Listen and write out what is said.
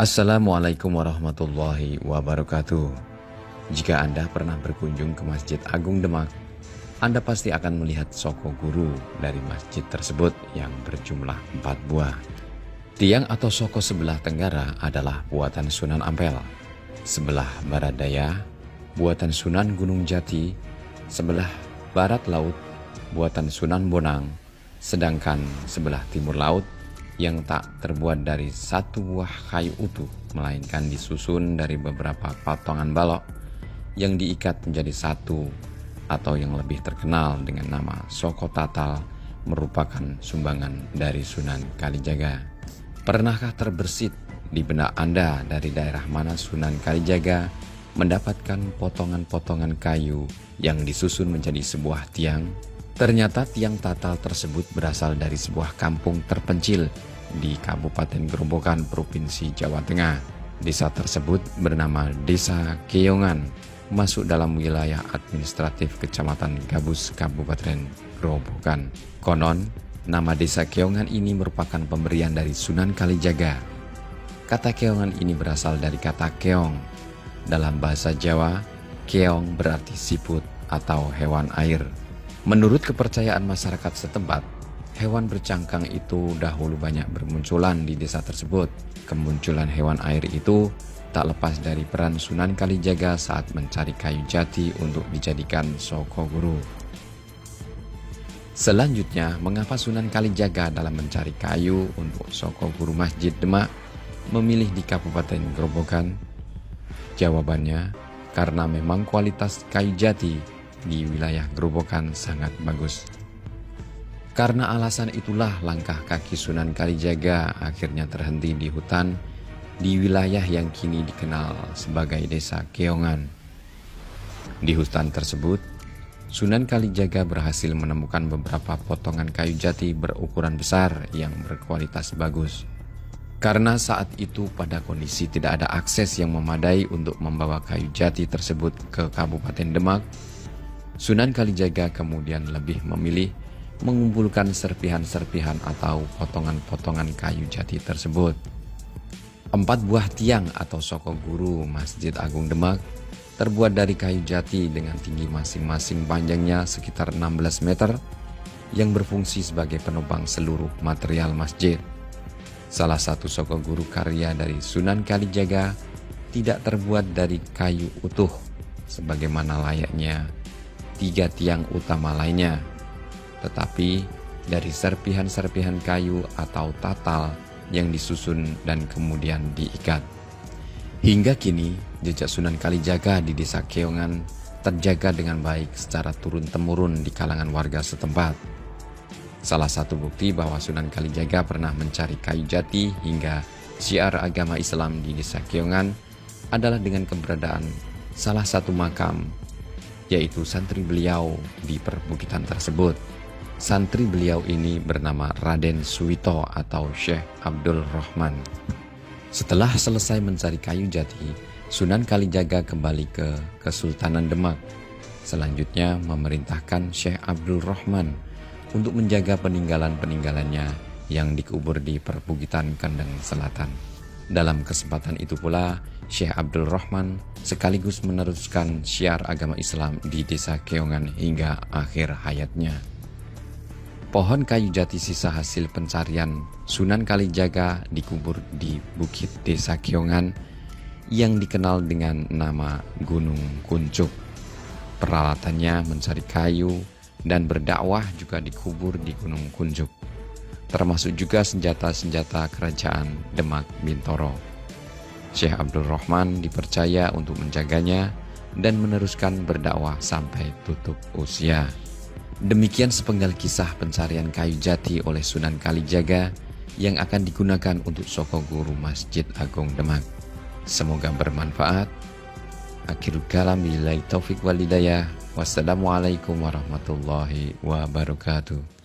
Assalamualaikum warahmatullahi wabarakatuh. Jika Anda pernah berkunjung ke Masjid Agung Demak, Anda pasti akan melihat soko guru dari masjid tersebut yang berjumlah 4 buah. Tiang atau soko sebelah tenggara adalah buatan Sunan Ampel, sebelah barat daya buatan Sunan Gunung Jati, sebelah barat laut buatan Sunan Bonang, sedangkan sebelah timur laut yang tak terbuat dari satu buah kayu utuh, melainkan disusun dari beberapa potongan balok yang diikat menjadi satu, atau yang lebih terkenal dengan nama Soko Tatal, merupakan sumbangan dari Sunan Kalijaga. Pernahkah terbersit di benak Anda dari daerah mana Sunan Kalijaga mendapatkan potongan-potongan kayu yang disusun menjadi sebuah tiang? Ternyata tiang tatal tersebut berasal dari sebuah kampung terpencil di Kabupaten Grobogan, Provinsi Jawa Tengah. Desa tersebut bernama Desa Keongan, masuk dalam wilayah administratif Kecamatan Gabus, Kabupaten Grobogan. Konon, nama Desa Keongan ini merupakan pemberian dari Sunan Kalijaga. Kata Keongan ini berasal dari kata keong. Dalam bahasa Jawa, keong berarti siput atau hewan air. Menurut kepercayaan masyarakat setempat, hewan bercangkang itu dahulu banyak bermunculan di desa tersebut. Kemunculan hewan air itu tak lepas dari peran Sunan Kalijaga saat mencari kayu jati untuk dijadikan soko guru. Selanjutnya, mengapa Sunan Kalijaga dalam mencari kayu untuk soko guru Masjid Demak memilih di Kabupaten Grobogan? Jawabannya, karena memang kualitas kayu jati di wilayah Grobogan sangat bagus. Karena alasan itulah langkah kaki Sunan Kalijaga akhirnya terhenti di hutan di wilayah yang kini dikenal sebagai Desa Keongan. Di hutan tersebut, Sunan Kalijaga berhasil menemukan beberapa potongan kayu jati berukuran besar yang berkualitas bagus. Karena saat itu pada kondisi tidak ada akses yang memadai untuk membawa kayu jati tersebut ke Kabupaten Demak, Sunan Kalijaga kemudian lebih memilih mengumpulkan serpihan-serpihan atau potongan-potongan kayu jati tersebut. 4 buah tiang atau soko guru Masjid Agung Demak terbuat dari kayu jati dengan tinggi masing-masing panjangnya sekitar 16 meter yang berfungsi sebagai penopang seluruh material masjid. Salah satu soko guru karya dari Sunan Kalijaga tidak terbuat dari kayu utuh sebagaimana layaknya 3 tiang utama lainnya, tetapi dari serpihan-serpihan kayu atau tatal yang disusun dan kemudian diikat. Hingga kini, jejak Sunan Kalijaga di Desa Keongan terjaga dengan baik secara turun-temurun di kalangan warga setempat. Salah satu bukti bahwa Sunan Kalijaga pernah mencari kayu jati hingga syiar agama Islam di Desa Keongan adalah dengan keberadaan salah satu makam, yaitu santri beliau di perbukitan tersebut. Santri beliau ini bernama Raden Suwito atau Syekh Abdul Rahman. Setelah selesai mencari kayu jati, Sunan Kalijaga kembali ke Kesultanan Demak. Selanjutnya memerintahkan Syekh Abdul Rahman untuk menjaga peninggalan-peninggalannya yang dikubur di perbukitan Kendeng Selatan. Dalam kesempatan itu pula, Syekh Abdul Rahman sekaligus meneruskan syiar agama Islam di Desa Keongan hingga akhir hayatnya. Pohon kayu jati sisa hasil pencarian Sunan Kalijaga dikubur di bukit Desa Keongan yang dikenal dengan nama Gunung Kuncup. Peralatannya mencari kayu dan berdakwah juga dikubur di Gunung Kuncup, termasuk juga senjata-senjata kerajaan Demak Bintoro. Syekh Abdul Rahman dipercaya untuk menjaganya dan meneruskan berdakwah sampai tutup usia. Demikian sepenggal kisah pencarian kayu jati oleh Sunan Kalijaga yang akan digunakan untuk soko guru Masjid Agung Demak. Semoga bermanfaat. Akhirul kalam billahi taufik wal hidayah. Wassalamualaikum warahmatullahi wabarakatuh.